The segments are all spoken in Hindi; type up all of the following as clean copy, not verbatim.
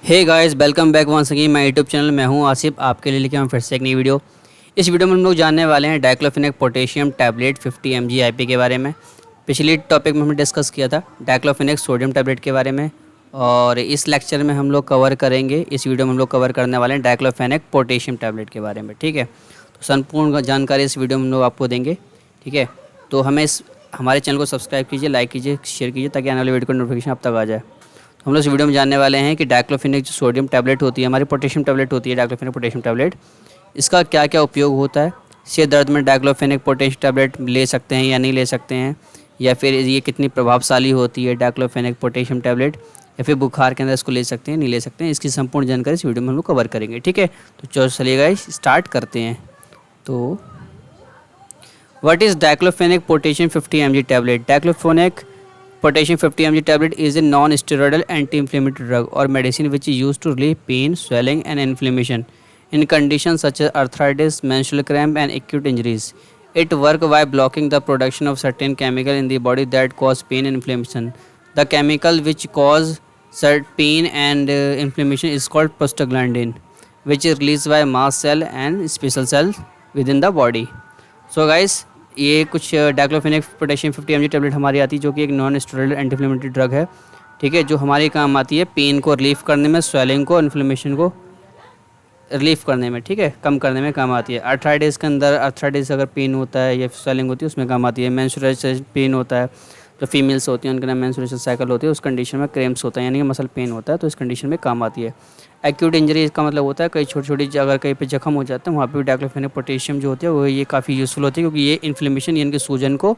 Hey guys, welcome back once again my YouTube channel. मैं हूं आसिफ, आपके लिए लेके हम फिर से एक नई वीडियो। इस वीडियो में हम लोग जानने वाले हैं diclofenac potassium tablet 50 mg IP के बारे में। पिछली टॉपिक में हमने डिस्कस किया था डाइक्लोफेनेक सोडियम टैबलेट के बारे में, और इस लेक्चर में हम लोग कवर करेंगे, इस वीडियो में हम लोग कवर करने वाले हैं डाइक्लोफेनेक पोटेशियम टैबलेट के बारे में। ठीक है, तो संपूर्ण जानकारी इस वीडियो में हम लोग आपको देंगे। ठीक है, तो हमारे चैनल को सब्सक्राइब कीजिए, लाइक कीजिए, शेयर कीजिए, ताकि आने वाले वीडियो का नोटिफिकेशन अब तक आ जाए। तो हम लोग इस वीडियो में जानने वाले हैं कि डाइक्लोफेनेक जो सोडियम टैबलेट होती है, हमारी पोटेशियम टैबलेट होती है, डाइक्लोफेनेक पोटेशियम टैबलेट, इसका क्या क्या उपयोग होता है। सिर दर्द में डाइक्लोफेनेक पोटेशियम टैबलेट ले सकते हैं या नहीं ले सकते हैं, या फिर ये कितनी प्रभावशाली होती है डाइक्लोफेनेक पोटेशियम टैबलेट, या फिर बुखार के अंदर इसको ले सकते हैं नहीं ले सकते हैं, इसकी संपूर्ण जानकारी इस वीडियो में हम लोग कवर करेंगे। ठीक है, तो चलिएगा स्टार्ट करते हैं। तो what is diclofenac potassium 50 mg tablet? Diclofenac potassium 50 mg tablet is a non-steroidal anti-inflammatory drug or medicine which is used to relieve pain, swelling and inflammation in conditions such as arthritis, menstrual cramp and acute injuries. It works by blocking the production of certain chemical in the body that cause pain and inflammation. The chemical which cause pain and inflammation is called prostaglandin, which is released by mast cell and special cells within the body. So guys, ये कुछ डाइक्लोफेनेक पोटेशियम 50 mg टैबलेट हमारी आती है, जो कि एक non steroidal anti inflammatory drug है। ठीक है, जो हमारे काम आती है पेन को रिलीफ करने में, स्वेलिंग को, इन्फ्लेमेशन को रिलीफ करने में, ठीक है, कम करने में काम आती है। आर्थराइटिस के अंदर, आर्थराइटिस अगर पेन होता है या स्वेलिंग होती है उसमें काम आती है। मेंस्ट्रुएशन पेन होता है, जो फीमेल्स होती हैं उनके नाम मेंस्ट्रुएशन साइकिल होती है, उस कंडीशन में क्रेम्स होता है, यानी कि मसल पेन होता है, तो इस कंडीशन में काम आती है। एक्यूट इंजरी इसका मतलब होता है कई छोटी छोटी अगर कहीं पे जख्म हो जाते हैं वहाँ पे भी डाइक्लोफेनेक पोटेशियम जो होती है वो ये काफ़ी यूज़फुल होती है, क्योंकि ये इन्फ्लेमेशन यानी कि सूजन को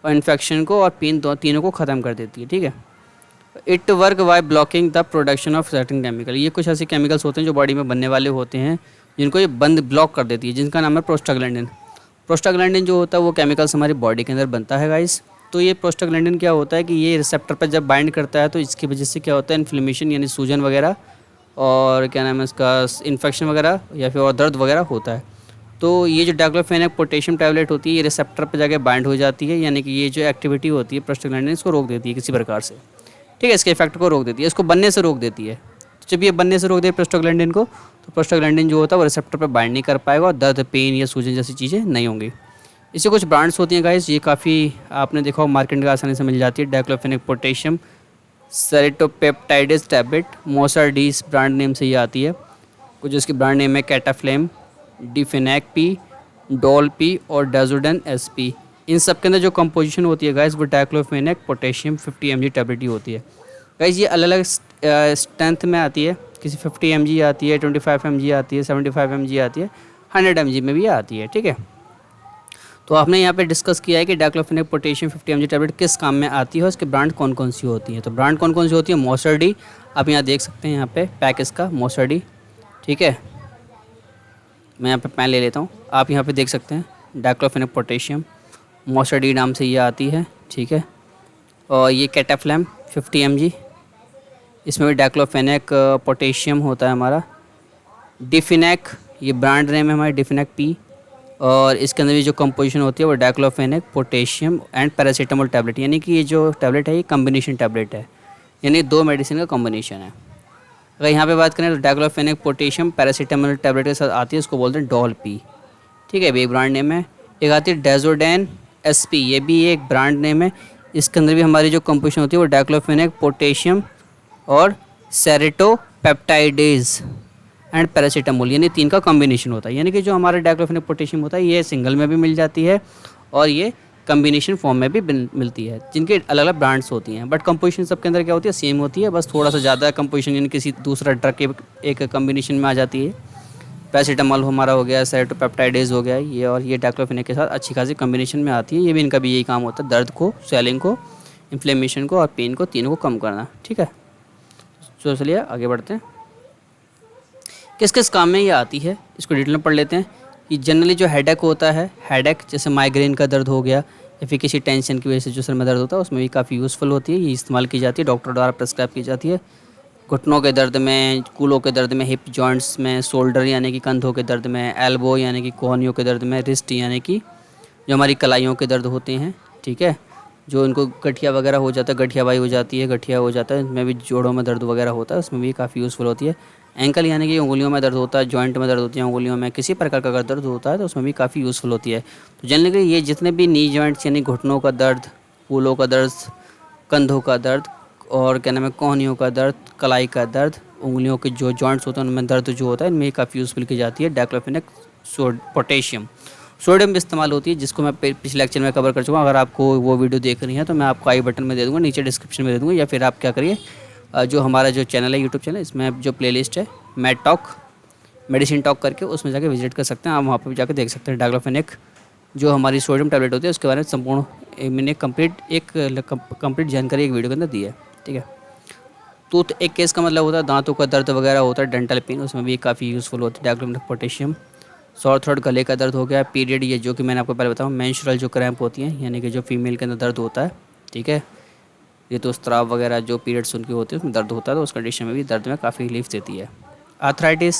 और इन्फेक्शन को और पेन तीनों को ख़त्म कर देती है। ठीक है, it work by blocking the production of certain chemical. ये कुछ ऐसे केमिकल्स होते हैं जो बॉडी में बनने वाले होते हैं, जिनको ये बंद ब्लॉक कर देती है, जिनका नाम है प्रोस्टाग्लैंडिन। प्रोस्टाग्लैंडिन जो होता है वो केमिकल्स हमारी बॉडी के अंदर बनता है गाइस। तो ये प्रोस्टाग्लैंडिन क्या होता है कि ये रिसेप्टर पर जब बाइंड करता है तो इसकी वजह से क्या होता है, इन्फ्लेमेशन यानी सूजन वगैरह और क्या नाम है इसका, इन्फेक्शन वगैरह या फिर और दर्द वगैरह होता है। तो ये जो डाइक्लोफेनेक पोटेशियम टैबलेट होती है ये रिसेप्टर पर जाके बाइंड हो जाती है, यानी कि ये जो एक्टिविटी होती है प्रोस्टाग्लैंडिन इसको रोक देती है किसी प्रकार से। ठीक है, इसके इफेक्ट को रोक देती है, इसको बनने से रोक देती है। तो जब ये बनने से रोक दे प्रोस्टाग्लैंडिन को, तो प्रोस्टाग्लैंडिन जो होता है वो रिसेप्टर पर बाइंड नहीं कर पाएगा और दर्द, पेन या सूजन जैसी चीज़ें नहीं होंगी। इससे कुछ ब्रांड्स होती हैं गाइस, ये काफ़ी आपने देखा हो मार्केट में आसानी से मिल जाती है। डाइक्लोफेनेक पोटेशियम सेरेटोपेप्टाइड्स टैबलेट, मोसर डी इस ब्रांड नेम से ये आती है। कुछ इसकी ब्रांड नेम है कैटाफ्लेम, डिफेनेक पी, डॉल पी और डाजोडन एस पी। इन सब के अंदर जो कंपोजिशन होती है गाइस वो डाइक्लोफेनेक पोटेशियम 50 mg टैबलेट ही होती है। गाइस ये अलग अलग स्ट्रेंथ में आती है, किसी 50 mg आती है, 25 mg आती है, 75 mg आती है, 100 mg में भी आती है। ठीक है, तो आपने यहाँ पे डिस्कस किया है कि डाइक्लोफेनेक पोटेशियम 50 mg टैबलेट किस काम में आती है और इसके ब्रांड कौन कौन सी होती हैं। तो ब्रांड कौन कौन सी होती है, मोसर डी, आप यहाँ देख सकते हैं, यहाँ पे पैक इसका मोसर डी। ठीक है, मैं यहाँ पे पेन ले लेता हूँ, आप यहाँ पे देख सकते हैं डाइक्लोफेनेक पोटेशियम मोसर डी नाम से ये आती है। ठीक है, और ये कैटाफ्लेम 50 mg, इसमें भी डाइक्लोफेनेक पोटेशियम होता है हमारा। डिफिनेक ये ब्रांड नेम है हमारी, डिफिनेक पी, और इसके अंदर भी जो कंपोजिशन होती है वो diclofenac potassium and paracetamol tablet, यानी कि ये जो टैबलेट है ये कम्बिनेशन टैबलेट है, यानी दो मेडिसिन का कॉम्बिनेशन है। अगर यहाँ पे बात करें तो डाइक्लोफेनेक पोटेशियम पैरासीटामोल टैबलेट के साथ आती है, इसको बोलते हैं डॉल पी। ठीक है, एक ब्रांड नेम है। एक आती है डाजोडैन एस पी, ये भी एक ब्रांड नेम है। इसके अंदर भी हमारी जो कंपोजिशन होती है वो डाइक्लोफेनेक पोटेशियम और सेरेटोपेप्टाइडेज एंड पैरासीटामोल, यानी तीन का कॉम्बिनेशन होता है। यानी कि जो हमारा डाइक्लोफेनेक पोटेशियम होता है ये सिंगल में भी मिल जाती है और ये कॉम्बिनेशन फॉर्म में भी मिलती है, जिनके अलग अलग ब्रांड्स होती हैं, बट कंपोजिशन सबके अंदर क्या होती है, सेम होती है, बस थोड़ा सा ज़्यादा कंपोजिशन यानी किसी दूसरा ड्रग के एक कॉम्बिनेशन में आ जाती है। पैरासीटामोल हमारा हो गया, सेरोटोपेप्टाइडेज हो गया ये, और ये डाइक्लोफेनेक के साथ अच्छी खासी कॉम्बिनेशन में आती है। ये भी इनका भी यही काम होता है, दर्द को, स्वेलिंग को, इन्फ्लेमेशन को और पेन को, तीनों को कम करना। ठीक है, तो चलिए आगे बढ़ते हैं। किस किस काम में ये आती है इसको डिटेल में पढ़ लेते हैं। कि जनरली जो हेडेक होता है, हेडेक जैसे माइग्रेन का दर्द हो गया या फिर किसी टेंशन की वजह से जो सर में दर्द होता है उसमें भी काफ़ी यूज़फुल होती है, ये इस्तेमाल की जाती है, डॉक्टर द्वारा प्रेस्क्राइब की जाती है। घुटनों के दर्द में, कूलों के दर्द में, हिप जॉइंट्स में, शोल्डर यानी कि कंधों के दर्द में, एल्बो यानी कि कोहनियों के दर्द में, रिस्ट यानी कि जो हमारी कलाइयों के दर्द होते हैं, ठीक है, जो इनको गठिया वगैरह हो जाता है, गठियाबाई हो जाती है, गठिया हो जाता है, इसमें भी जोड़ों में दर्द वगैरह होता है, उसमें भी काफ़ी यूज़फुल होती है। एंकल यानी कि उंगलियों में दर्द होता है, जॉइंट में दर्द होती है, उंगलियों में किसी प्रकार का अगर दर्द होता है तो उसमें भी काफ़ी यूज़फुल होती है। तो जनरली ये जितने भी नी जॉइंट्स यानी घुटनों का दर्द, कूलों का दर्द, कंधों का दर्द और क्या नाम है कोहनियों का दर्द, कलाई का दर्द, उंगलियों के जो जॉइंट्स होते हैं उनमें दर्द जो होता है, इनमें काफ़ी यूज़फुल की जाती है डाइक्लोफेनेक पोटेशियम। सोडियम भी इस्तेमाल होती है, जिसको मैं पिछले लेक्चर में कवर कर चुका हूँ। अगर आपको वो वीडियो देखनी है तो मैं आपको आई बटन में दे दूँगा, नीचे डिस्क्रिप्शन में दे दूँगा, या फिर आप क्या करिए, जो हमारा जो चैनल है यूट्यूब चैनल, इसमें जो प्लेलिस्ट है मैड टॉक, मेडिसिन टॉक करके, उसमें जाके विजिट कर सकते हैं। आप वहाँ पर भी जाकर देख सकते हैं डाइक्लोफेनेक जो हमारी सोडियम टैबलेट होती है उसके बारे में संपूर्ण मैंने कंप्लीट जानकारी एक वीडियो के अंदर दी है, ठीक है। टूथ एक केस का मतलब होता है दांतों का दर्द वगैरह होता है, डेंटल पेन, उसमें भी काफ़ी यूज़फुल होती है डाइक्लोफेनेक पोटेशियम। सॉर थ्रोट गले का दर्द हो गया, पीरियड ये जो कि मैंने आपको पहले बताऊँ, मेंस्ट्रुअल जो क्रैम्प होती हैं यानी कि जो फीमेल के अंदर दर्द होता है, ठीक है, ये तो स्त्राव वगैरह जो पीरियड्स उनके होते हैं उसमें दर्द होता है, तो उस कंडीशन में भी दर्द में काफ़ी रिलीफ देती है। आर्थराइटिस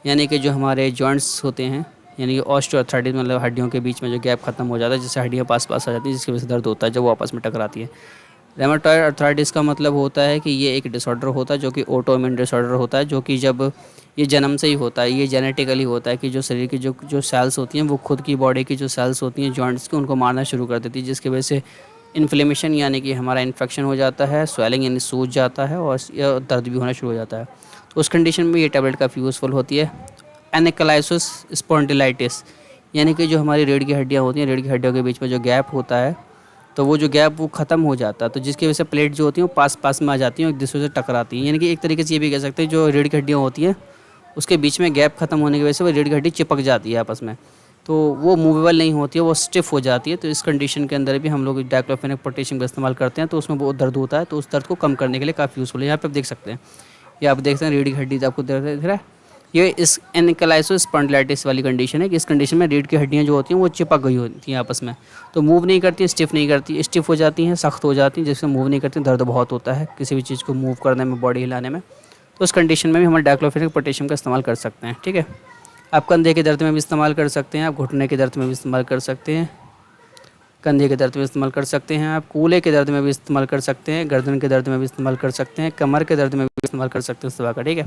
यानी कि जो हमारे जॉइंट्स होते हैं, यानी कि ऑस्टियोआर्थराइटिस मतलब हड्डियों के बीच में जो गैप खत्म हो जाता है, जिससे हड्डियाँ पास पास आ जाती है, जिसकी वजह से दर्द होता है जब वो आपस में टकराती है। रेमेटॉइड अर्थराइटिस का मतलब होता है कि ये एक डिसऑर्डर होता है जो कि ऑटोइम्यून डिसऑर्डर होता है, जो कि जब ये जन्म से ही होता है, ये जेनेटिकली होता है कि जो शरीर की जो सेल्स होती हैं वो खुद की बॉडी की जो सेल्स होती हैं जॉइंट्स की, उनको मारना शुरू कर देती है, जिसकी वजह से इन्फ्लेमेशन यानी कि हमारा इन्फेक्शन हो जाता है, स्वेलिंग यानी सूज जाता है और दर्द भी होना शुरू हो जाता है। तो उस कंडीशन में ये टैबलेट काफ़ी यूज़फुल होती है। एनिकलाइसिस स्पॉन्डिलाइटिस यानी कि जो हमारी रीढ़ की हड्डियाँ होती हैं, रीढ़ की हड्डियों के बीच में जो गैप होता है, तो वो जो गैप वो ख़त्म हो जाता है, तो जिसकी वजह से प्लेट जो होती हैं वो पास पास में आ जाती हैं और एक दूसरे से टकराती हैं। यानी कि एक तरीके से ये भी कह सकते हैं जो रीढ़ की हड्डियाँ होती हैं उसके बीच में गैप खत्म होने की वजह से वो रीढ़ की हड्डी चिपक जाती है आपस में, तो वो मूवेबल नहीं होती है, वो स्टिफ हो जाती है। तो इस कंडीशन के अंदर भी हम लोग डाइक्लोफेनेक पोटेशियम का इस्तेमाल करते हैं, तो उसमें बहुत दर्द होता है, तो उस दर्द को कम करने के लिए काफ़ी यूज़फुल है। यहाँ पर आप देख सकते हैं, ये आप देख सकते हैं रीढ़ की हड्डी आपको दिख रहा है, ये इस एनिकलाइसिस स्पॉन्डिलाइटिस वाली कंडीशन है कि इस कंडीशन में रीढ़ की हड्डियाँ जो होती हैं वो चिपक गई होती हैं आपस में, तो मूव नहीं करती, स्टिफ नहीं करती, स्टिफ हो जाती हैं, सख्त हो जाती हैं, जिससे मूव नहीं करती, दर्द बहुत होता है किसी भी चीज़ को मूव करने में, बॉडी हिलाने में। तो उस कंडीशन में भी हम डाइक्लोफेनेक पोटेशियम का इस्तेमाल कर सकते हैं, ठीक है। आप कंधे के दर्द में भी इस्तेमाल कर सकते हैं, आप घुटने के दर्द में भी इस्तेमाल कर सकते हैं, कंधे के दर्द में इस्तेमाल कर सकते हैं, आप कूल्हे के दर्द में भी इस्तेमाल कर सकते हैं, गर्दन के दर्द में भी इस्तेमाल कर सकते हैं, कमर के दर्द में भी इस्तेमाल कर सकते हैं इस दवा का, ठीक है।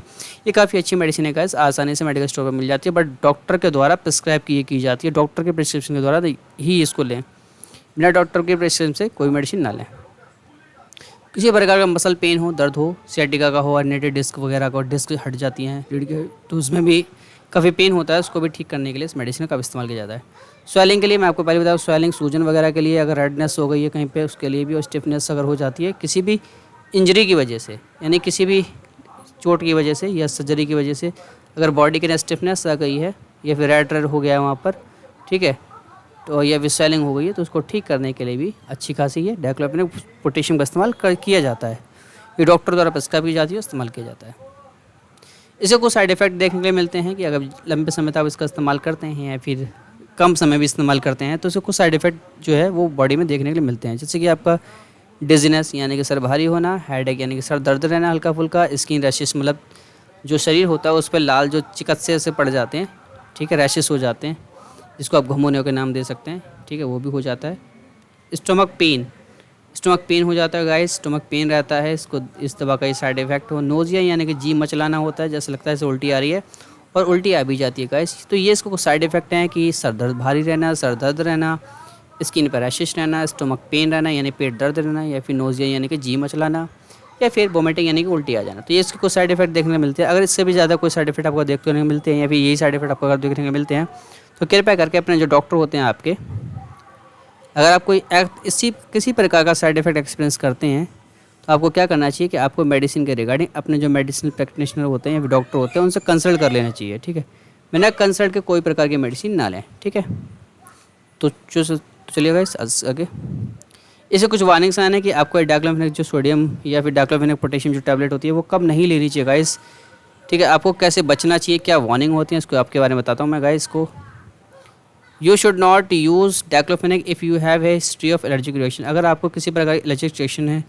ये काफ़ी अच्छी मेडिसिन है गाइस, आसानी से मेडिकल स्टोर पर मिल जाती है, बट डॉक्टर के द्वारा प्रिस्क्राइब की जाती है, डॉक्टर के प्रिस्क्रिप्शन के द्वारा ही इसको लें, बिना डॉक्टर के प्रिस्क्रिप्शन से कोई मेडिसिन ना लें। किसी प्रकार का मसल पेन हो, दर्द हो, सियाटिका का हो, अर्नेटेड डिस्क वगैरह का, डिस्क हट जाती हैं रीढ़ के, तो उसमें भी काफ़ी पेन होता है, उसको भी ठीक करने के लिए इस मेडिसिन का इस्तेमाल किया जाता है। स्वेलिंग के लिए मैं आपको पहले बताऊँ, स्वेलिंग सूजन वगैरह के लिए, अगर रेडनेस हो गई है कहीं पे उसके लिए भी, और स्टिफनेस अगर हो जाती है किसी भी इंजरी की वजह से, यानी किसी भी चोट की वजह से या सर्जरी की वजह से अगर बॉडी के अंदर स्टिफनेस आ गई है या फिर रेड हो गया है वहाँ पर, ठीक है, तो या फिर स्वेलिंग हो गई है, तो उसको ठीक करने के लिए भी अच्छी खासी है डाइक्लोफेनेक पोटेशियम का इस्तेमाल किया जाता है। ये डॉक्टर द्वारा प्रिस्क्राइब की जाती है, इस्तेमाल किया जाता है। इससे कुछ साइड इफ़ेक्ट देखने के लिए मिलते हैं कि अगर लंबे समय तक आप इसका इस्तेमाल करते हैं या फिर कम समय भी इस्तेमाल करते हैं, तो इससे कुछ साइड इफ़ेक्ट जो है वो बॉडी में देखने के लिए मिलते हैं, जैसे कि आपका डिजीनेस यानी कि सर भारी होना, हेडेक यानी कि सर दर्द रहना हल्का फुल्का, स्किन रैशेस मतलब जो शरीर होता है उस पर लाल जो चिकत्से से पड़ जाते हैं, ठीक है, रैशेस हो जाते हैं, जिसको आप घमौने के नाम दे सकते हैं, ठीक है, वो भी हो जाता है। स्टमक पेन हो जाता है गाइस, स्टमक पेन रहता है, इसको इस दवा का ही साइड इफ़ेक्ट हो। नोज़िया यानी कि जी मचलाना होता है, जैसे लगता है जैसे उल्टी आ रही है और उल्टी आ भी जाती है गाइस, तो ये इसको कुछ साइड इफ़ेक्ट हैं कि सर दर्द भारी रहना, सर दर्द रहना, स्किन पर रैशेस रहना, स्टमक पेन रहना यानी पेट दर्द रहना, या फिर नोज़िया यानी कि जी मचलाना, या फिर वोमिटिंग यानी कि उल्टी आ जाना। तो ये इसके कुछ साइड इफ़ेक्ट देखने को मिलते हैं। अगर इससे भी ज़्यादा कोई साइड इफ़ेक्ट आपको देखने को मिलते हैं या फिर यही साइड इफ़ेक्ट आपको अगर देखने को मिलते हैं, तो कृपया करके अपने जो डॉक्टर होते हैं आपके, अगर आप कोई किसी प्रकार का साइड इफ़ेक्ट एक्सपीरियंस करते हैं, तो आपको क्या करना चाहिए कि आपको मेडिसिन के रिगार्डिंग अपने जो मेडिसिनल प्रैक्टिशनर होते हैं या फिर डॉक्टर होते हैं उनसे कंसल्ट कर लेना चाहिए, ठीक है। बिना कंसल्ट के कोई प्रकार की मेडिसिन ना लें, ठीक है। तो चलिए गाइस आगे, इससे कुछ वार्निंग साइन है कि आपको डाइक्लोफेनेक जो सोडियम या फिर डाइक्लोफेनेक पोटेशियम जो टैबलेट होती है वो कब नहीं लेनी चाहिए गाइस, ठीक है। आपको कैसे बचना चाहिए, क्या वार्निंग होती है, इसको आपके बारे में बताता हूँ मैं गाइस को। You should not use diclofenac if you have a history of allergic reaction. अगर आपको किसी प्रकार की एलर्जिक रिएक्शन है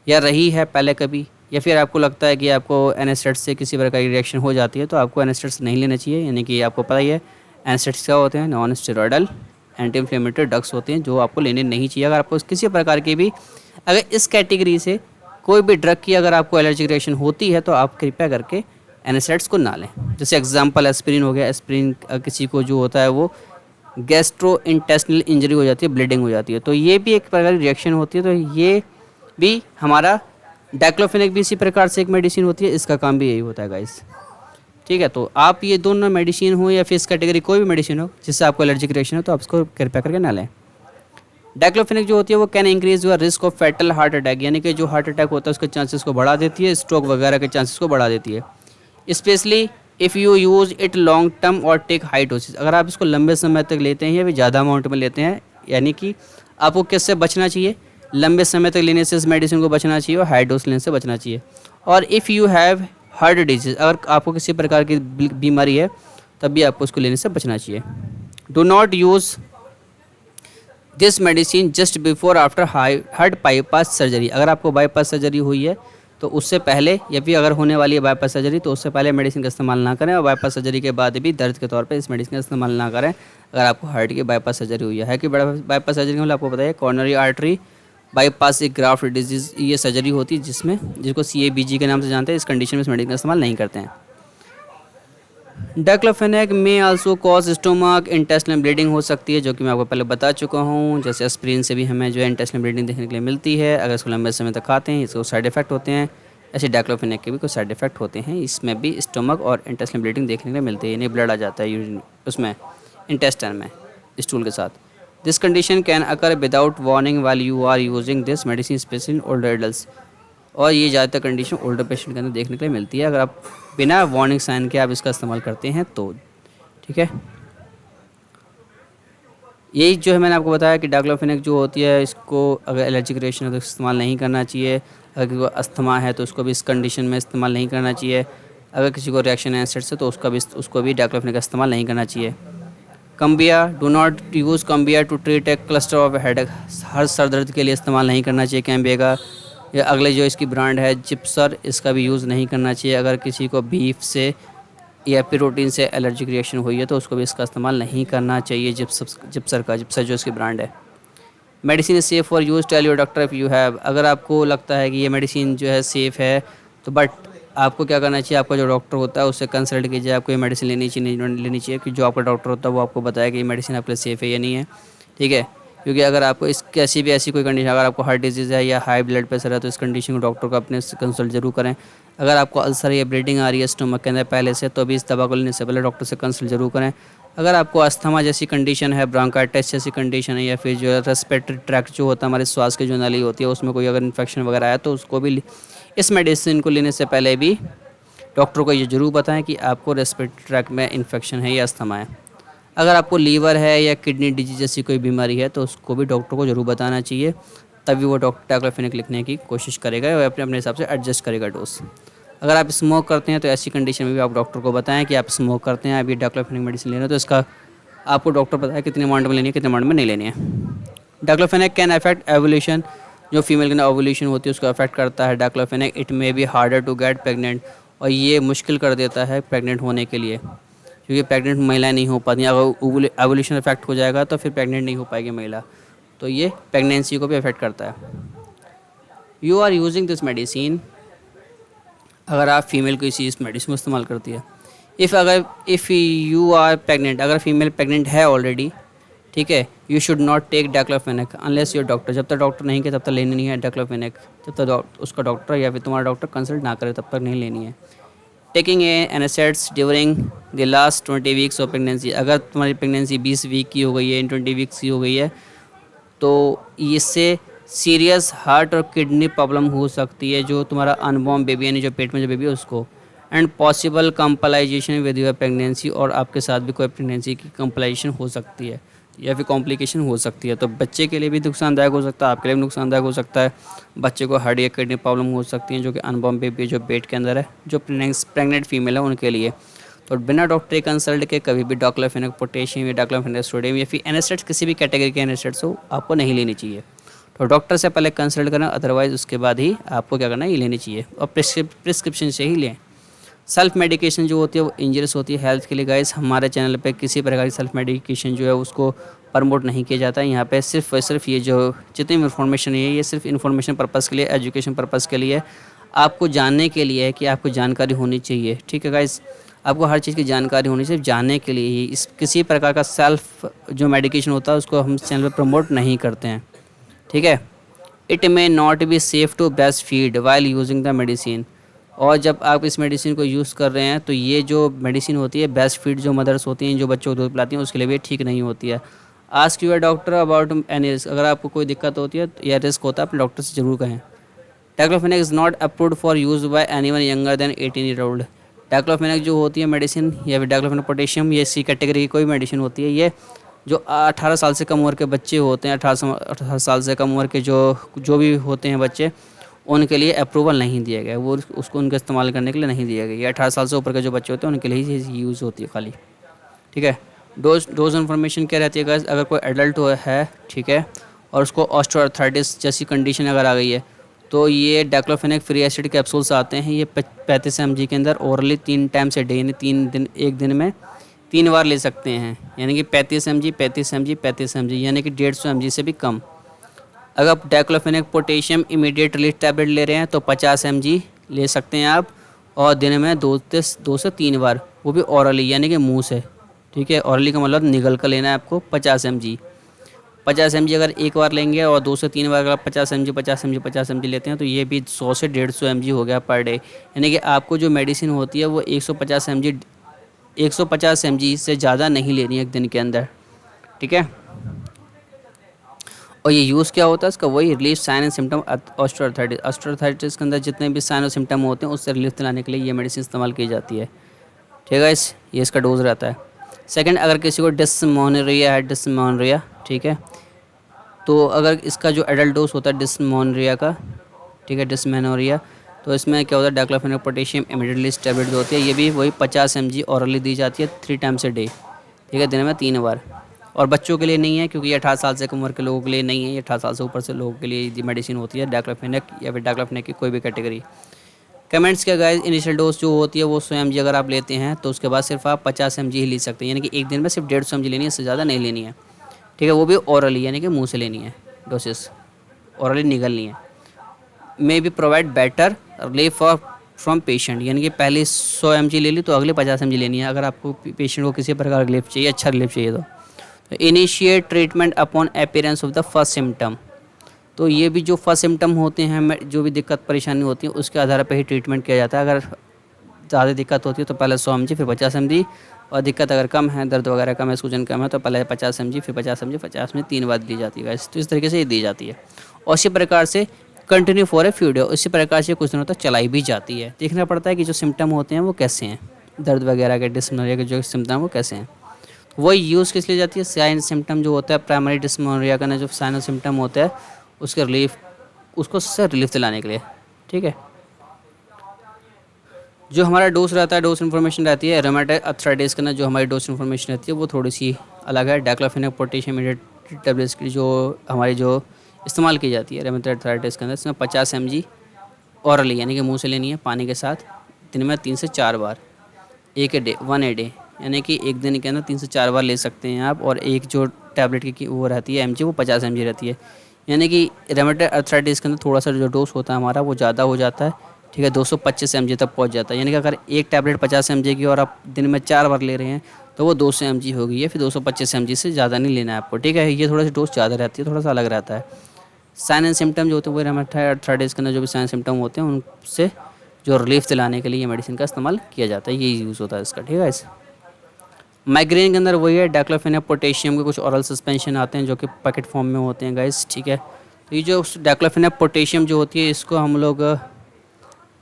या रही है पहले कभी, या फिर आपको लगता है कि आपको एनेस्थेटिक से किसी प्रकार की रिएक्शन हो जाती है, तो आपको एनेस्थेटिक नहीं लेना चाहिए। यानी कि आपको पता ही है एनेस्थेटिक क्या होते हैं, non steroidal anti inflammatory drugs होते हैं जो आपको लेने नहीं चाहिए। अगर आपको किसी प्रकार की भी अगर इस कैटेगरी से कोई भी ड्रग की अगर आपको एलर्जिक रिएक्शन होती है तो आप कृपया करके एनासिड्स को ना लें। जैसे एग्जांपल एस्पिरिन हो गया। एस्पिरिन किसी को जो होता है वो गैस्ट्रो इंटेस्टिनल इंजरी हो जाती है, ब्लीडिंग हो जाती है, तो ये भी एक प्रकार की रिएक्शन होती है। तो ये भी हमारा डाइक्लोफेनेक भी इसी प्रकार से एक मेडिसिन होती है, इसका काम भी यही होता है गाइस। ठीक है, तो आप ये दोनों मेडिसिन हो या फिर इस कैटेगरी कोई भी मेडिसिन हो जिससे आपको एलर्जिक रिएक्शन हो तो आप इसको कृपया करके ना लें। डाइक्लोफेनेक जो होती है वो can increase your risk of fatal heart attack, यानी कि जो हार्ट अटैक होता है उसके चांसेस को बढ़ा देती है, स्ट्रोक वगैरह के चांसेस को बढ़ा देती है। Specially if you use it long term और टेक हाई डोसेज, अगर आप इसको लंबे समय तक लेते हैं या फिर ज़्यादा अमाउंट में लेते हैं, यानी कि आपको किससे बचना चाहिए, लंबे समय तक लेने से इस मेडिसिन को बचना चाहिए और हाई डोज लेने से बचना चाहिए। और if you have heart disease, अगर आपको किसी प्रकार की बीमारी है तब भी आपको उसको लेने से बचना चाहिए। Do not use this medicine just before after heart bypass surgery, अगर आपको बाईपास सर्जरी हुई है तो उससे पहले या फिर अगर होने वाली है बाईपास सर्जरी तो उससे पहले मेडिसिन का इस्तेमाल ना करें, और बाईपास सर्जरी के बाद भी दर्द के तौर पे इस मेडिसिन का इस्तेमाल ना करें अगर आपको हार्ट की बाईपास सर्जरी हुई है। कि बाईपास सर्जरी मतलब आपको बताइए कॉर्नरी आर्टरी बाईपास एक ग्राफ्ट डिजीज़, ये सर्जरी होती है जिसको CABG के नाम से जानते हैं। इस कंडीशन में इस मेडिसिन का इस्तेमाल नहीं करते हैं। डाइक्लोफेनेक में also cause stomach intestinal bleeding हो सकती है, जो कि मैं आपको पहले बता चुका हूँ। जैसे एस्पिरिन से भी हमें जो है इंटेस्टिनल ब्लीडिंग देखने के लिए मिलती है, अगर इसको लंबे समय तक खाते हैं इसको साइड इफेक्ट होते हैं। ऐसे डाइक्लोफेनेक के भी कुछ साइड इफेक्ट होते हैं, इसमें भी स्टोमक और इंटेस्टिनल ब्लीडिंग देखने के लिए मिलती है, यानी ब्लड आ जाता है यूरिन उसमें इंटेस्टाइन में स्टूल के साथ। This condition can occur without warning while you are using this medicine specially in older adults, और ये ज़्यादातर कंडीशन ओल्डर पेशेंट के अंदर देखने के लिए मिलती है अगर आप बिना वार्निंग साइन के आप इसका इस्तेमाल करते हैं तो। ठीक है, यही जो है मैंने आपको बताया कि डाइक्लोफेनेक जो होती है इसको अगर एलर्जिक रिएक्शन है तो इस्तेमाल नहीं करना चाहिए। अगर किसी को अस्थमा है तो उसको भी इस कंडीशन में इस्तेमाल नहीं करना चाहिए। अगर किसी को रिएक्शन है एसिड से तो उसको भी डाइक्लोफेनेक का इस्तेमाल नहीं करना चाहिए। Cambia, do not use Cambia to treat a cluster of headache, हर सर दर्द के लिए इस्तेमाल नहीं करना चाहिए कैम्बिया का। या अगले जो इसकी ब्रांड है जिप्सर, इसका भी यूज़ नहीं करना चाहिए। अगर किसी को बीफ से या प्रोटीन से एलर्जिक रिएक्शन हुई है तो उसको भी इसका इस्तेमाल नहीं करना चाहिए। जिप्सर जो इसकी ब्रांड है। Medicine is safe for use, tell your doctor if you have, अगर आपको लगता है कि ये मेडिसिन जो है सेफ़ है तो बट आपको क्या करना चाहिए, आपका जो डॉक्टर होता है उससे कंसल्ट कीजिए, आपको ये मेडिसिन लेनी चाहिए नहीं लेनी चाहिए, कि जो आपका डॉक्टर होता है वो आपको बताया कि ये मेडिसिन आपके लिए सेफ़ है या नहीं है। ठीक है, क्योंकि अगर आपको इस ऐसी कोई कंडीशन, अगर आपको हार्ट डिजीज़ है या हाई ब्लड प्रेशर है तो इस कंडीशन को डॉक्टर को अपने कंसल्ट जरूर करें। अगर आपको अल्सर या ब्लीडिंग आ रही है स्टमक के अंदर पहले से तो भी इस दवा को लेने से पहले डॉक्टर से कंसल्ट जरूर करें। अगर आपको अस्थमा जैसी कंडीशन है, ब्रोंकाइटिस जैसी कंडीशन है, या फिर जो रेस्पिरेटरी ट्रैक्ट जो होता है हमारे श्वास की जो नली होती है उसमें कोई अगर इन्फेक्शन वगैरह आया तो उसको भी इस मेडिसिन को लेने से पहले भी डॉक्टर को ये ज़रूर बताएं कि आपको रेस्पिरेटरी ट्रैक्ट में इन्फेक्शन है या अस्थमा है। अगर आपको लीवर है या किडनी डिजीज जैसी कोई बीमारी है तो उसको भी डॉक्टर को ज़रूर बताना चाहिए, तभी वो डॉक्टर डाइक्लोफेनेक लिखने की कोशिश करेगा और अपने हिसाब से एडजस्ट करेगा डोज। अगर आप स्मोक करते हैं तो ऐसी कंडीशन में भी आप डॉक्टर को बताएं कि आप स्मोक करते हैं, आप ये डाइक्लोफेनेक मेडिसिन ले रहे हैं तो इसका आपको डॉक्टर बताए कितने अमाउंट में लेनी है, कितने अमाउंट में नहीं लेनी है। डाइक्लोफेनेक कैन अफेक्ट एवोल्यूशन, जो फीमेल के अंदर ओवुलेशन होती है उसको अफेक्ट करता है diclofenac. It may be harder to get pregnant, और ये मुश्किल कर देता है प्रेग्नेंट होने के लिए, क्योंकि प्रेग्नेंट महिलाएं नहीं हो पाती। अगर एवोल्यूशन अफेक्ट हो जाएगा तो फिर प्रेग्नेंट नहीं हो पाएगी महिला, तो ये प्रेगनेंसी को भी अफेक्ट करता है। You are using this medicine, अगर आप फीमेल किसी इस मेडिसिन को इस्तेमाल करती है। इफ़ यू आर प्रेग्नेंट, अगर फीमेल प्रेग्नेंट है ऑलरेडी, ठीक है, you should not take diclofenac unless your doctor, जब तक डॉक्टर नहीं के तब तक लेनी नहीं है डाइक्लोफेनेक, जब तक उसका डॉक्टर या फिर तुम्हारा डॉक्टर कंसल्ट ना करे तब तक नहीं लेनी है। Taking NSAIDs during the last 20 weeks of pregnancy, अगर तुम्हारी प्रेगनेंसी 20 वीक की हो गई है, 20 वीक्स की हो गई है तो इससे सीरियस हार्ट और किडनी प्रॉब्लम हो सकती है, जो तुम्हारा अनबॉर्न बेबी यानी जो पेट में जो बेबी है उसको, and possible complications with your pregnancy, और आपके साथ भी कोई प्रेगनेंसी की कम्पलाइजेशन हो सकती है या फिर कॉम्प्लिकेशन हो सकती है। तो बच्चे के लिए भी नुकसानदायक हो सकता है, आपके लिए भी नुकसानदायक हो सकता है। बच्चे को हार्ट या किडनी प्रॉब्लम हो सकती है, जो कि अनबॉर्न बेबी जो पेट के अंदर है, जो प्रेग्नेंट फीमेल है उनके लिए। तो बिना डॉक्टर कंसल्ट के कभी भी डाइक्लोफेनेक पोटेशियम या डाइक्लोफेनेक सोडियम या फिर एनासिड्स किसी भी कैटेगरी के एनासिड्स हो आपको नहीं लेनी चाहिए। तो डॉक्टर से पहले कंसल्ट करना, अदरवाइज़ उसके बाद ही आपको क्या करना है, ये लेनी चाहिए, और प्रिस्क्रिप्शन से ही लें। सेल्फ मेडिकेशन जो होती है वो इंजरियस होती है हेल्थ के लिए गाइस। हमारे चैनल पे किसी प्रकार की सेल्फ मेडिकेशन जो है उसको प्रमोट नहीं किया जाता है। यहाँ पे सिर्फ और सिर्फ ये जो जितनी भी इन्फॉर्मेशन है ये सिर्फ इन्फॉर्मेशन पर्पज़ के लिए, एजुकेशन पर्पज़ के लिए, आपको जानने के लिए है कि आपको जानकारी होनी चाहिए। ठीक है गाइस, आपको हर चीज़ की जानकारी होनी चाहिए जानने के लिए ही। इस किसी प्रकार का सेल्फ जो मेडिकेशन होता है उसको हम चैनल पर प्रमोट नहीं करते हैं। ठीक है। It may not be safe to breast feed while using the medicine. और जब आप इस मेडिसिन को यूज़ कर रहे हैं तो ये जो मेडिसिन होती है ब्रेस्ट फीड जो मदर्स होती हैं जो बच्चों को दूध पिलाती हैं उसके लिए भी ठीक नहीं होती है। Ask your doctor about any risk. अगर आपको कोई दिक्कत होती है या रिस्क होता है अपने डॉक्टर से ज़रूर कहें। Diclofenac is not approved for use by anyone younger than 18 year old. Diclofenac जो होती है मेडिसिन या फिर डाइक्लोफेनेक पोटेशियम, ये सी कैटेगरी की कोई मेडिसिन होती है। ये जो 18 साल से कम उम्र के बच्चे होते हैं, 18 साल से कम उम्र के जो भी होते हैं बच्चे, उनके लिए अप्रूवल नहीं दिया गया। वो उसको उनका इस्तेमाल करने के लिए नहीं दिया गया। ये 18 साल से ऊपर के जो बच्चे होते हैं उनके लिए ही यूज़ होती है खाली। ठीक है। डोज इन्फॉर्मेशन क्या रहती है गाइस, अगर कोई एडल्ट है, ठीक है, और उसको ऑस्टियोआर्थराइटिस जैसी कंडीशन अगर आ गई है तो ये डाइक्लोफेनेक फ्री एसिड कैप्सूल्स आते हैं। ये 35 mg के अंदर ओरली 3 टाइम्स ए डे, यानी 3 दिन, एक दिन में 3 बार ले सकते हैं। यानी कि 35 mg 35 mg 35 mg, यानी कि 150 mg से भी कम। अगर आप diclofenac potassium immediate release tablet ले रहे हैं तो 50 mg ले सकते हैं आप, और दिन में 2 से 3 बार, वो भी औरली यानी कि मुंह से। ठीक है। औरली का मतलब निगल कर लेना है आपको 50 mg। 50 mg अगर एक बार लेंगे और 2 से 3 बार अगर आप 50 mg लेते हैं तो ये भी 100 से 150 mg हो गया पर डे। यानी कि आपको जो मेडिसिन होती है वो 150 mg से ज़्यादा नहीं लेनी है एक दिन के अंदर। ठीक है। और ये यूज़ क्या होता है इसका, वही relief sign and symptom osteoarthritis. Osteoarthritis के अंदर जितने भी साइन और सिम्टम होते हैं उससे रिलीफ दिलाने के लिए ये मेडिसिन इस्तेमाल की जाती है। ठीक है। ये इसका डोज रहता है। सेकंड, अगर किसी को डिस्मेनोरिया है, डिस्मेनोरिया, ठीक है, तो अगर इसका जो एडल्ट डोज होता है डिस्मेनोरिया का, ठीक है, डिस्मेनोरिया, तो इसमें क्या होता है diclofenac potassium immediate release tablet जो होती है ये भी वही 50 mg ऑरली दी जाती है 3 टाइम्स ए डे। ठीक है, दिन में 3 बार। और बच्चों के लिए नहीं है क्योंकि ये 18 साल से कम उम्र के लोगों के लिए नहीं है, ये 18 साल से ऊपर से लोगों के लिए ये मेडिसिन होती है डाइक्लोफेनेक या फिर डाइक्लोफेनेक की कोई भी कैटेगरी। कमेंट्स क्या गाइस, इनिशियल डोज जो होती है वो 100 mg अगर आप लेते हैं तो उसके बाद सिर्फ आप 50 mg ही ले सकते हैं। यानी कि एक दिन में सिर्फ 150 mg लेनी है, इससे ज़्यादा नहीं लेनी है। ठीक है, वो भी ओरली यानी कि मुंह से लेनी है, डोसेस ओरली निगलनी है। May be provide better relief from patient, यानी कि पहले 100 mg ले ली तो अगले 50 mg लेनी है अगर आपको पेशेंट को किसी प्रकार का रिलीफ चाहिए, अच्छा रिलीफ चाहिए तो। Initiate treatment upon appearance of the first symptom. तो ये भी जो फर्स्ट सिम्टम होते हैं, जो भी दिक्कत परेशानी होती है उसके आधार पर ही ट्रीटमेंट किया जाता है। अगर ज़्यादा दिक्कत होती है तो पहले 100 mg फिर 50 mg, और दिक्कत अगर कम है, दर्द वगैरह कम है, सूजन कम है तो पहले 50 mg फिर 50 mg 50 में 3 बार दी जाती है। तो इस तरीके से ये दी जाती है और इसी प्रकार से continue for a few day, इसी प्रकार से कुछ दिनों तक चलाई भी जाती है। देखना पड़ता है कि जो सिम्टम होते हैं वो कैसे हैं, दर्द वगैरह के, डिस्मेनोरिया के जो सिम्टम वो कैसे हैं। वही यूज़ किस लिए जाती है, साइन सिम्टम जो होता है प्राइमरी डिस्मेनोरिया का ना, जो साइन और सिम्टम होता है उसके रिलीफ, उसको से रिलीफ दिलाने के लिए। ठीक है। जो हमारा डोज रहता है, डोज इन्फॉर्मेशन रहती है रूमेटॉइड आर्थराइटिस का ना, जो हमारी डोज इन्फॉर्मेशन रहती है वो थोड़ी सी अलग है। डाइक्लोफेनेक पोटेशियम इमीडिएट टैबलेट्स की जो हमारी जो इस्तेमाल की जाती है रूमेटॉइड आर्थराइटिस के अंदर, इसमें 50 mg ऑरली यानी कि मुंह से लेनी है पानी के साथ, दिन में 3 से 4 बार, वन ए डे, यानी कि एक दिन के अंदर 3 से 4 बार ले सकते हैं आप। और एक जो टैबलेट की वो रहती है mg, वो 50 mg रहती है। यानी कि रूमेटॉइड आर्थराइटिस के अंदर थोड़ा सा जो डोज होता है हमारा वो ज़्यादा हो जाता है। ठीक है, 225 mg तक पहुंच जाता है। यानी कि अगर एक टैबलेट 50 mg की और आप दिन में 4 बार ले रहे हैं तो वो 200 mg हो गई है, फिर 225 mg से ज़्यादा नहीं लेना है आपको। ठीक है, ये थोड़ा सा डोज ज़्यादा रहती है, थोड़ा सा अलग रहता है। साइन एंड सिम्टम जो होते हैं वो रूमेटॉइड आर्थराइटिस के अंदर जो भी साइन सिम्टम होते हैं उनसे जो रिलीफ दिलाने के लिए ये मेडिसिन का इस्तेमाल किया जाता है, ये यूज़ होता है इसका। ठीक है। माइग्रेन के अंदर वही है, डाइक्लोफेनेक पोटेशियम के कुछ ऑरल सस्पेंशन आते हैं जो कि पैकेट फॉर्म में होते हैं गाइस। ठीक है, तो ये जो डाइक्लोफेनेक पोटेशियम जो होती है इसको हम लोग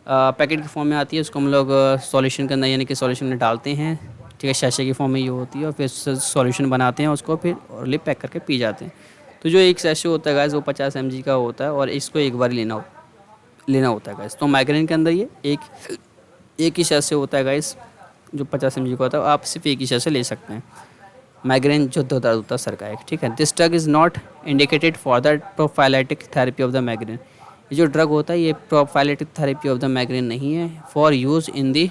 पैकेट की फॉर्म में आती है, उसको हम लोग सॉल्यूशन के अंदर यानी कि सॉल्यूशन में डालते हैं। ठीक है, शैशे की फॉर्म में ये होती है और फिर सॉल्यूशन बनाते हैं उसको, फिर ऑरली पैक करके पी जाते हैं। तो जो एक सैशे होता है गाइस वो 50 mg का होता है और इसको एक बार लेना होता है गाइस। तो माइग्रेन के अंदर ये एक ही सैशे होता है गाइस जो 50 mg का होता है, आप सिर्फ एक ही सैशे ले सकते हैं। माइग्रेन जो दर्द होता है सर का एक। ठीक है, this drug is not indicated for the prophylactic therapy of the migraine. ये जो ड्रग होता है ये prophylactic therapy of the migraine नहीं है, for use in the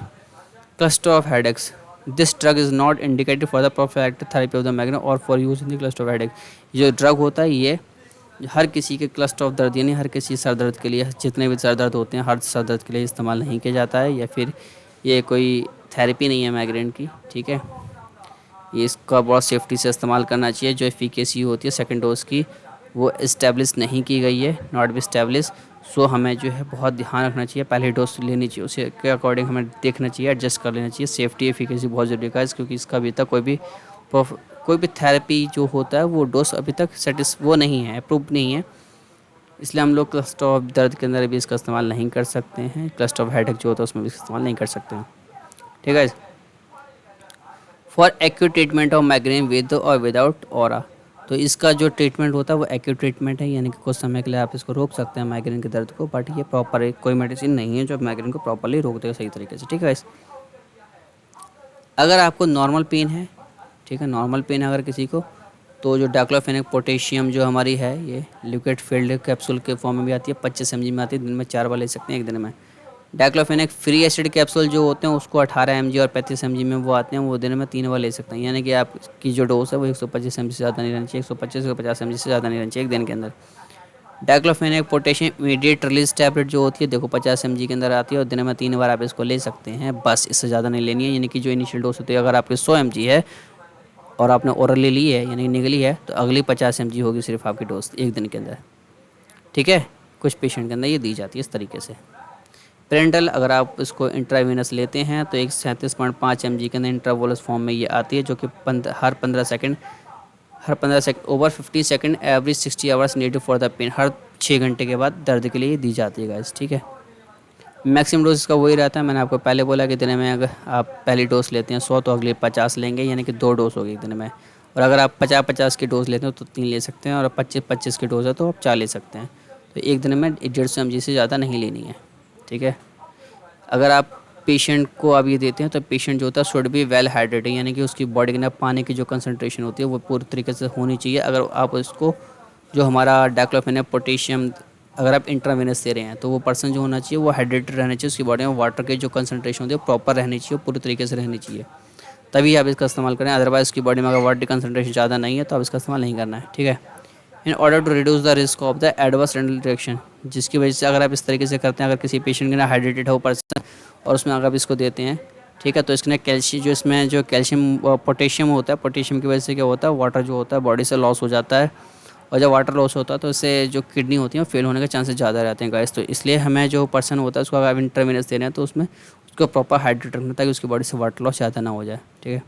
cluster of headaches. This drug is not indicated for the prophylactic therapy of the migraine और for use in the cluster of headache. जो ड्रग होता है ये हर किसी के क्लस्टर ऑफ दर्द यानी हर किसी सर दर्द के लिए, जितने भी सर दर्द होते हैं हर सर दर्द के लिए इस्तेमाल नहीं किया जाता है, या फिर ये कोई थेरेपी नहीं है माइग्रेन की, ठीक है। ये इसका बहुत सेफ्टी से इस्तेमाल करना चाहिए। जो एफिकेसी होती है सेकंड डोज की वो इस्टेब्लिश नहीं की गई है, नॉट बी इस्टेब्लिश। सो हमें जो है बहुत ध्यान रखना चाहिए, पहले डोज लेनी चाहिए, उसी के अकॉर्डिंग हमें देखना चाहिए, एडजस्ट कर लेना चाहिए। सेफ्टी एफिकेसी बहुत ज़रूरी है क्योंकि इसका अभी तक कोई भी थेरेपी जो होता है वो डोज अभी तक वो नहीं है, अप्रूव नहीं है। इसलिए हम लोग क्लस्टर ऑफ दर्द के अंदर भी इसका इस्तेमाल नहीं कर सकते हैं, क्लस्टर ऑफ हेडेक जो होता है उसमें भी इसका इस्तेमाल नहीं कर सकते हैं, ठीक है। For acute treatment of migraine with और विदाउट ऑरा, तो इसका जो ट्रीटमेंट होता है वो एक्यूट ट्रीटमेंट है, यानी कि कुछ समय के लिए आप इसको रोक सकते हैं माइग्रेन के दर्द को, बट ये प्रॉपर कोई मेडिसिन नहीं है जो माइग्रेन को प्रॉपरली रोक देगा सही तरीके से, ठीक है। अगर आपको नॉर्मल पेन है, ठीक है, नॉर्मल पेन है अगर किसी को, तो जो डाइक्लोफेनेक पोटेशियम जो हमारी है ये लिक्विड फील्ड कैप्सूल के फॉर्म में भी आती है, 25 mg में आती है, दिन में 4 बार ले सकते हैं एक दिन में। डाइक्लोफेनेक फ्री एसिड कैप्सूल जो होते हैं उसको 18 mg और 35 mg में वो आते हैं, वो दिन में 3 बार ले सकते हैं, यानी कि आपकी जो डोज है वो 125 mg से ज़्यादा नहीं रहनी चाहिए, 125 से 50 mg से ज़्यादा नहीं रहनी चाहिए एक दिन के अंदर। Diclofenac potassium immediate release tablet जो होती है देखो 50 mg के अंदर आती है और दिन में 3 बार आप इसको ले सकते हैं, बस इससे ज़्यादा नहीं लेनी है। यानी कि जो इनिशियल डोज होती है अगर आपकी 100 mg है और आपने ओरली ली है यानी निगली है तो अगली 50 mg होगी सिर्फ आपकी डोज एक दिन के अंदर, ठीक है। कुछ पेशेंट के अंदर ये दी जाती है इस तरीके से। पेरेंटल अगर आप इसको इंट्रावेनस लेते हैं तो 37.5 mg के अंदर इंट्रावोलस फॉर्म में ये आती है, जो कि हर 15 second over 50 second every 60 hours needed for the pain, हर 6 घंटे के बाद दर्द के लिए दी जाती है गाइस, ठीक है। मैक्सिमम डोज इसका वही रहता है, मैंने आपको पहले बोला कि दिन में अगर आप पहली डोज लेते हैं 100 तो अगले 50 लेंगे, यानी कि 2 डोज होगी दिन में। और अगर आप 50-50 की डोज लेते हो तो 3 ले सकते हैं, और 25-25 की डोज है तो आप 4 ले सकते हैं। तो एक दिन में 150 mg से ज़्यादा नहीं लेनी है, ठीक है। अगर आप पेशेंट को आप ये देते हैं तो पेशेंट जो होता है शुड बी वेल हाइड्रेटेड, यानी कि उसकी बॉडी के अंदर पानी की जो कंसनट्रेशन होती है वो पूरी तरीके से होनी चाहिए। अगर आप इसको जो हमारा डाइक्लोफेनेक पोटेशियम अगर आप इंट्रावेनस दे रहे हैं तो वो पर्सन जो होना चाहिए वो हाइड्रेटेड रहना चाहिए, उसकी बॉडी में वाटर की जो कंसनट्रेशन होती है प्रॉपर रहनी चाहिए, पूरी तरीके से रहनी चाहिए, तभी आप इसका इस्तेमाल करें। अदरवाइज़ उसकी बॉडी में अगर वाटर की कंसनट्रेशन ज़्यादा नहीं है तो आप इसका इस्तेमाल नहीं करना है, ठीक है। In order to reduce the risk of the adverse renal reaction, जिसकी वजह से अगर आप इस तरीके से करते हैं, अगर किसी पेशेंट के ना हाइड्रेटेड हो पर्सन और उसमें अगर आप इसको देते हैं, ठीक है, तो इसके कैल्शियम जो कैल्शियम पोटेशियम होता है, पोटेशियम की वजह से क्या होता है वाटर जो होता है बॉडी से लॉस हो जाता है, और जब वाटर लॉस होता है तो इससे जो किडनी होती है फेल होने के चांसेस ज़्यादा रहते हैं गाइस। तो इसलिए हमें जो पर्सन होता है उसको अगर आप इंट्रावेनस दे रहे हैं तो उसमें उसको प्रॉपर हाइड्रेट रखना ताकि उसकी बॉडी से वाटर लॉस ज़्यादा ना हो जाए, ठीक है।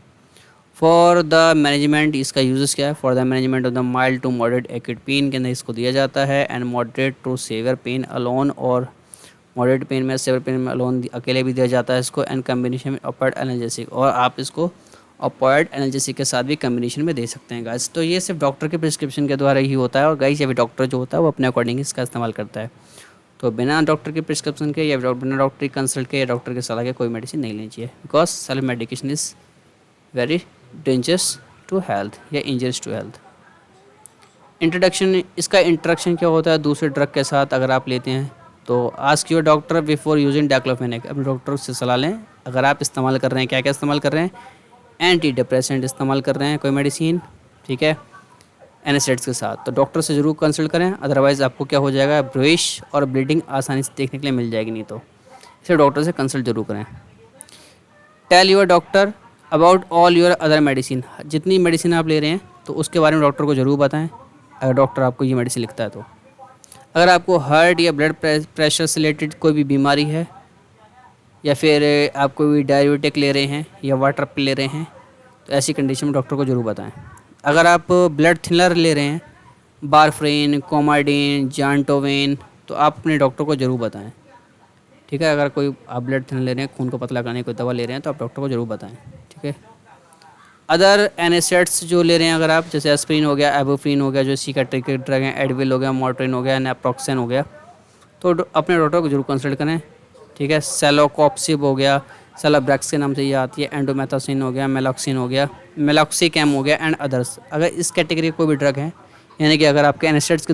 फॉर द मैनेजमेंट इसका यूज़ क्या है, for the management of the mild to moderate acute pain के अंदर इसको दिया जाता है, and moderate to severe pain alone, और मॉडरेट पेन में सेवियर पेन में अलोन अकेले भी दिया जाता है इसको, एंड कम्बिनेशन में ऑपियोइड एनाल्जेसिक, और आप इसको ऑपियोइड एनाल्जेसिक के साथ भी कम्बिनेशन में दे सकते हैं गाइस। तो ये सिर्फ डॉक्टर के प्रिस्क्रिप्शन के द्वारा ही होता है, और गाइस ये भी डॉक्टर जो होता है वो अपने अकॉर्डिंग इसका इस्तेमाल करता है। तो बिना डॉक्टर के प्रिस्क्रिप्शन के या बिना डॉक्टर की कंसल्ट के या डॉक्टर के सलाह के कोई मेडिसिन नहीं लेनी चाहिए, because self medication is very dangerous to health या इंजरियस टू हेल्थ। इंट्रोडक्शन, इसका इंट्रोडक्शन क्या होता है दूसरे ड्रग के साथ अगर आप लेते हैं तो ask your doctor before using diclofenac, अपने डॉक्टर से सलाह लें अगर आप इस्तेमाल कर रहे हैं, क्या क्या इस्तेमाल कर रहे हैं, एंटी डिप्रेसेंट इस्तेमाल कर रहे हैं कोई मेडिसिन, ठीक है, एनेस्टेटिक्स के साथ, तो डॉक्टर से ज़रूर कंसल्ट करें, अदरवाइज़ आपको क्या हो जाएगा ब्रेश और ब्लीडिंग आसानी से देखने के लिए मिल जाएगी, नहीं तो इसलिए डॉक्टर से कंसल्ट जरूर करें। Tell your doctor about all your other medicine, जितनी मेडिसिन आप ले रहे हैं तो उसके बारे में डॉक्टर को ज़रूर बताएं अगर डॉक्टर आपको ये मेडिसिन लिखता है तो। अगर आपको हार्ट या ब्लड प्रेशर से रिलेटेड कोई भी बीमारी है, या फिर आप कोई डायबिटिक ले रहे हैं या वाटर पिल ले रहे हैं, तो ऐसी कंडीशन में डॉक्टर को ज़रूर बताएं। अगर आप ब्लड थिनर ले रहे हैं, वारफरीन, कोमाडीन, जानटोवेन, तो आप अपने डॉक्टर को ज़रूर बताएं, ठीक है। अगर कोई आप ब्लड थिनर ले रहे हैं, खून को पतला करने की कोई दवा ले रहे हैं तो आप डॉक्टर को ज़रूर बताएं, ठीक है। अदर एनेस्टेट्स जो ले रहे हैं अगर आप, जैसे एस्प्रिन हो गया, एबोफ्रीन हो गया, जो साइकियाट्रिक ड्रग हैं, एडविल हो गया, मोर्ट्रिन हो गया, नेप्रोक्सेन हो गया, तो अपने डॉक्टर को जरूर कंसल्ट करें, ठीक है। सेलोकॉप्सिब हो गया, सेलाब्रेक्स के नाम से ये आती है, एंडोमेथासिन हो गया, मेलॉक्सिन हो गया, मेलॉक्सिकैम हो गया, एंड अदर्स। अगर इस कैटेगरी कोई भी ड्रग है, यानी कि अगर आपके एनेस्टेट्स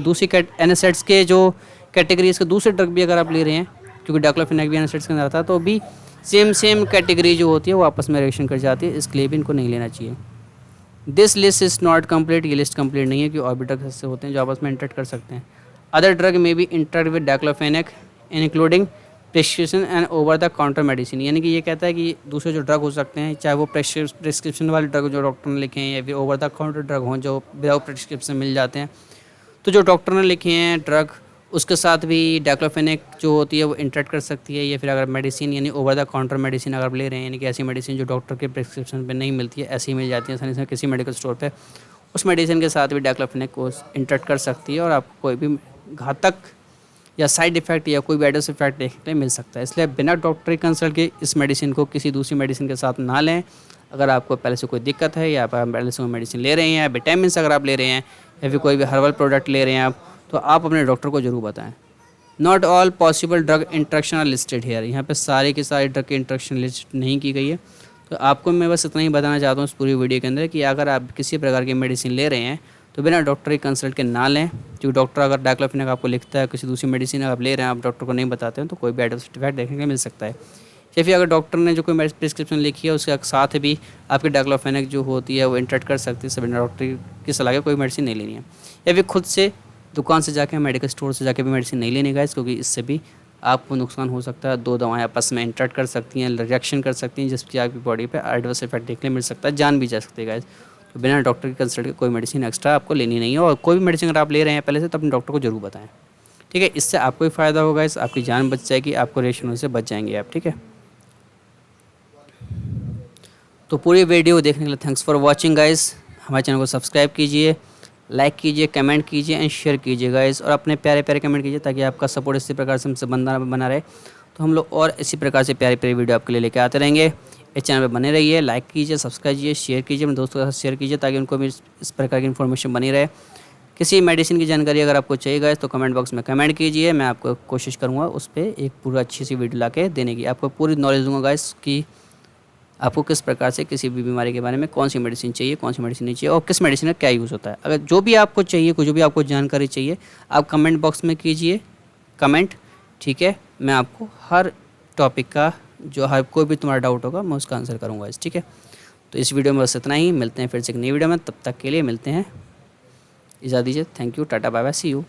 के जो कैटेगरी इसके दूसरे ड्रग भी अगर आप ले रहे हैं, क्योंकि डाइक्लोफेनेक भी एनेस्टेट्स के अंदर आता है, तो भी सेम कैटेगरी जो होती है वो आपस में रिएक्शन कर जाती है, इसके लिए भी इनको नहीं लेना चाहिए। This list is not complete, ये लिस्ट कंप्लीट नहीं है कि और भी ड्रग ऐसे होते हैं जो आपस में इंटरेक्ट कर सकते हैं। अदर ड्रग में भी interact with diclofenac including prescription and over the counter medicine, यानी कि ये कहता है कि दूसरे जो ड्रग हो सकते हैं, चाहे वो प्रिस्क्रिप्शन वाले ड्रग जो डॉक्टर ने लिखे हैं या फिर ओवर द काउंटर ड्रग हों जो विदाउट प्रिस्क्रिप्शन मिल जाते हैं, तो जो डॉक्टर ने लिखे हैं ड्रग उसके साथ भी डाइक्लोफेनेक जो होती है वो इंटरेक्ट कर सकती है। या फिर अगर मेडिसिन यानी ओवर द काउंटर मेडिसिन अगर आप ले रहे हैं, यानी कि ऐसी मेडिसिन जो डॉक्टर के प्रिस्क्रिप्शन पे नहीं मिलती है, ऐसी मिल जाती है आसानी से किसी मेडिकल स्टोर पे, उस मेडिसिन के साथ भी डाइक्लोफेनेक को इंटरेक्ट कर सकती है और आपको कोई भी घातक या साइड इफ़ेक्ट या कोई भी एडवर्स इफेक्ट देखने के लिए मिल सकता है। इसलिए बिना डॉक्टरी कंसल्ट के इस मेडिसिन को किसी दूसरी मेडिसिन के साथ ना लें। अगर आपको पहले से कोई दिक्कत है या आप पहले से कोई मेडिसिन ले रहे हैं या विटामिन अगर आप ले रहे हैं या फिर कोई भी हर्बल प्रोडक्ट ले रहे हैं आप, तो आप अपने डॉक्टर को ज़रूर बताएं। Not all possible drug interaction are listed here, यहाँ पे सारे के सारे ड्रग की इंट्रैक्शन लिस्ट नहीं की गई है। तो आपको मैं बस इतना ही बताना चाहता हूँ इस पूरी वीडियो के अंदर कि अगर आप किसी प्रकार की मेडिसिन ले रहे हैं तो बिना डॉक्टरी कंसल्ट के ना लें, क्योंकि डॉक्टर अगर डाइक्लोफेनेक आपको लिखता है, किसी दूसरी मेडिसिन अगर आप ले रहे हैं आप डॉक्टर को नहीं बताते हैं, तो कोई भी एडवर्स इफेक्ट देखने को मिल सकता है। या फिर अगर डॉक्टर ने जो कोई प्रिस्क्रिप्शन लिखी है उसके साथ भी आपकी डाइक्लोफेनेक जो होती है वो इंटरेक्ट कर सकती है, बिना डॉक्टर की सलाह के कोई मेडिसिन नहीं लेनी है। या फिर खुद से दुकान से जाके मेडिकल स्टोर से जाके भी मेडिसिन नहीं लेने का, क्योंकि इससे भी आपको नुकसान हो सकता है। दो दवाएं आपस में इंटरेक्ट कर सकती हैं, रिएक्शन कर सकती हैं, जिसकी आपकी बॉडी पे एडवर्स इफेक्ट देखने मिल सकता है, जान भी जा सकती है गाइस। तो बिना डॉक्टर की कंसल्ट के कोई मेडिसिन एक्स्ट्रा आपको लेनी नहीं है, और कोई भी मेडिसिन अगर आप ले रहे हैं पहले से तो अपने डॉक्टर को जरूर बताएं, ठीक है। इससे आपको भी फ़ायदा होगा, इस आपकी जान बच जाएगी, आपको रिएक्शन से बच जाएंगे आप, ठीक है। तो पूरी वीडियो देखने के लिए थैंक्स फॉर वॉचिंग गाइस। हमारे चैनल को सब्सक्राइब कीजिए, लाइक कीजिए, कमेंट कीजिए एंड शेयर कीजिए गाइस, और अपने प्यारे प्यारे कमेंट कीजिए ताकि आपका सपोर्ट इसी प्रकार से हमसे बना रहे। तो हम लोग और इसी प्रकार से प्यारे प्यारे वीडियो आपके लिए लेके आते रहेंगे। इस चैनल पे बने रहिए, लाइक कीजिए, सब्सक्राइब कीजिए, शेयर कीजिए, अपने दोस्तों के साथ शेयर कीजिए ताकि उनको भी इस प्रकार की इन्फॉर्मेशन बनी रहे। किसी मेडिसिन की जानकारी अगर आपको चाहिए गाइस तो कमेंट बॉक्स में कमेंट कीजिए, मैं आपको कोशिश करूँगा उस पर एक पूरा अच्छी सी वीडियो ला के देने की। आपको पूरी नॉलेज दूँगा गाइस कि आपको किस प्रकार से किसी भी बीमारी के बारे में कौन सी मेडिसिन चाहिए, कौन सी मेडिसिन नहीं चाहिए और किस मेडिसिन का क्या यूज़ होता है। अगर जो भी आपको चाहिए, जो भी आपको जानकारी चाहिए, आप कमेंट बॉक्स में कीजिए कमेंट, ठीक है। मैं आपको हर टॉपिक का जो हर कोई भी तुम्हारा डाउट होगा मैं उसका आंसर करूँगा, ठीक है। तो इस वीडियो में बस इतना ही, मिलते हैं फिर से एक नई वीडियो में, तब तक के लिए मिलते हैं, इजाज़त दीजिए। Thank you, tata bye bye, see you.